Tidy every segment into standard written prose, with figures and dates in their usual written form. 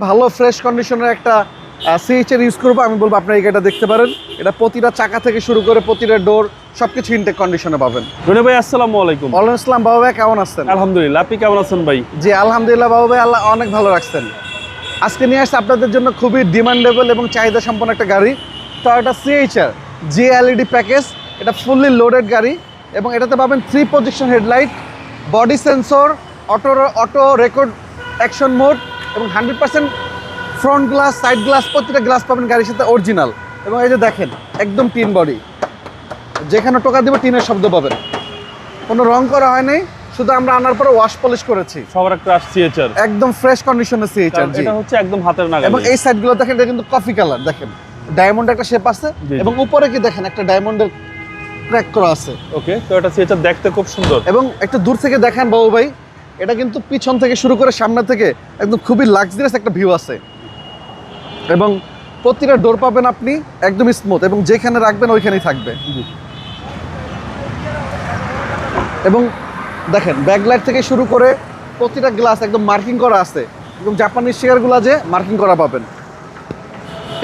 ভালো ফ্রেশ কন্ডিশনের একটা সিএইচআর ইউজ করবো, আমি বলবো আপনার এই গাড়িটা দেখতে পারেন। এটা প্রতিটা চাকা থেকে শুরু করে প্রতিটা ডোর সবকিছু ইনটেক কন্ডিশনে পাবেন। রনি ভাই আসসালামু আলাইকুম। ওয়ালাইকুম আসসালাম বাবু ভাই, কেমন আছেন? আলহামদুলিল্লাহ, আপনি কেমন আছেন ভাই? জি আলহামদুলিল্লাহ বাবু ভাই, আল্লাহ অনেক ভালো রাখছেন। আজকে নিয়ে আসছে আপনাদের জন্য খুবই ডিমান্ডেবল এবং চাহিদা সম্পন্ন একটা গাড়ি, টয়োটা সিএইচআর জিএলইডি প্যাকেজ। এটা ফুললি লোডেড গাড়ি এবং এটাতে পাবেন 3 position headlight, body sensor, auto record action mode এবং 100% ফ্রন্ট গ্লাস, সাইড গ্লাস, প্রতিটা গ্লাস পাবেন গাড়ির সাথে অরিজিনাল। এবং এই যে দেখেন একদম টিন বডি, যেখানে টোকা দেবো টিনের শব্দ পাবেন। কোনো রং করা হয় নাই, শুধু আমরা আনার পরে ওয়াশ পলিশ করেছি। সবার একটা সিএইচআর একদম ফ্রেশ কন্ডিশনের সিএইচআর। এটা হচ্ছে একদম হাতের নাগালে। এবং এই সাইডগুলো দেখেন, এটা কিন্তু কফি কালার, দেখেন ডায়মন্ড একটা শেপ আছে এবং উপরে কি দেখেন একটা ডায়মন্ডের ক্র্যাক করা আছে। ওকে, তো এটা সিএইচআর দেখতে খুব সুন্দর। এবং একটু দূর থেকে দেখেন বাবু ভাই, এটা কিন্তু পিছন থেকে শুরু করে সামনে থেকে একদম খুবই লাক্সারিয়াস একটা ভিউ আছে। এবং প্রতিটা ডোর পাবেন আপনি একদম স্মুথ এবং যেখানে রাখবেন ওইখানেই থাকবে। এবং দেখেন ব্যাকলাইট থেকে শুরু করে প্রতিটা গ্লাস একদম মার্কিং করা আছে, এবং জাপানি স্টিকারগুলো যে মার্কিং করা পাবেন।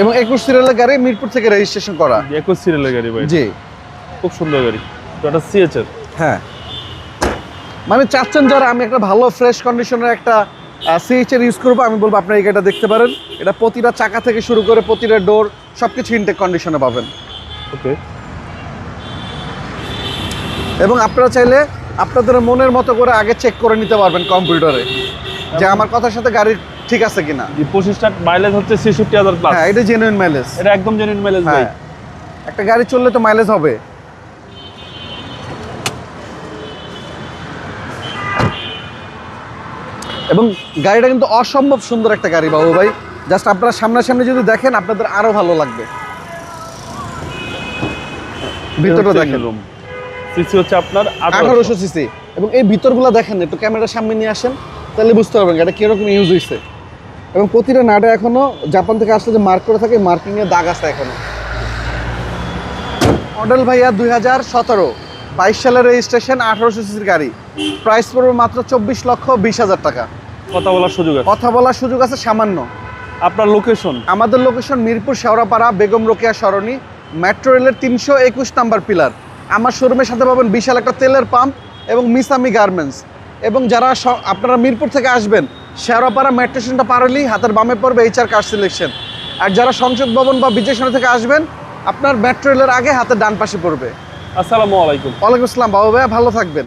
এবং 21 সিরিয়ালের গাড়ি, মিরপুর থেকে রেজিস্ট্রেশন করা। 21 সিরিয়ালের গাড়ি ভাই, জি খুব সুন্দর গাড়ি। তো এটা সিএইচআর, হ্যাঁ, মানে চাচ্ছেন যারা আমি একটা ভালো ফ্রেশ কন্ডিশনের একটা সিএইচআর ইউজ করবো, আমি বলবো আপনার এই গাড়িটা দেখতে পারেন। এটা প্রতিটা চাকা থেকে শুরু করে প্রতিটা ডোর সবকিছু ইনটেক কন্ডিশনে পাবেন। ওকে, এবং আপনারা চাইলে আপনাদের মনের মতো করে আগে চেক করে নিতে পারবেন কম্পিউটারে যে আমার কথার সাথে গাড়ি ঠিক আছে কিনা। 25 মাইলেজ হচ্ছে 66,000 প্লাস। হ্যাঁ, এটা জেনুইন মাইলেজ। এটা একদম জেনুইন মাইলেজ ভাই। হ্যাঁ, একটা গাড়ি চললে তো মাইলেজ হবে। এবং গাড়িটা কিন্তু অসম্ভব সুন্দর একটা গাড়ি বাবু ভাই, জাস্ট আপনারা সামনাসামনি যদি দেখেন আপনাদের আরো ভালো লাগবে। ভিতরটা দেখেন, সিসি হচ্ছে আপনার 1800 সিসি। এবং এই ভিতরগুলো দেখেন, একটু ক্যামেরার সামনে নিয়ে আসেন, তাহলে বুঝতে পারবেন এটা কিরকম ইউজ হয়েছে। এবং প্রতিটা নাটে এখনো জাপান থেকে আসলে যে মার্ক করে থাকে, মার্কিং এর দাগ আছে এখনো। মডেল ভাইয়া 2017, 22 সালের রেজিস্ট্রেশন, 1800 সিসির গাড়ি। প্রাইস পড়বে মাত্র 24,20,000 টাকা। কথা বলার সুযোগ আছে, কথা বলার সুযোগ আছে সামান্য। আপনার লোকেশন? আমাদের লোকেশন মিরপুর শেওড়াপাড়া, বেগম রোকেয়া সরণি, মেট্রো রেলের 321 নাম্বার পিলার। আমার শোরুমের সাথে পাবেন বিশাল একটা তেলের পাম্প এবং মিসামি গার্মেন্টস। এবং যারা আপনারা মিরপুর থেকে আসবেন, শেওড়াপাড়া মেট্রো স্টেশনটা পার হলেই হাতের বামে পড়বে HR কার সিলেকশন। আর যারা সংসদ ভবন বা বিজয় সরণি থেকে আসবেন, আপনার মেট্রো রেলের আগে হাতের ডান পাশে পড়বে। আসসালামু আলাইকুম। ওয়ালাইকুম আসসালাম বাবু ভাইয়া, ভালো থাকবেন।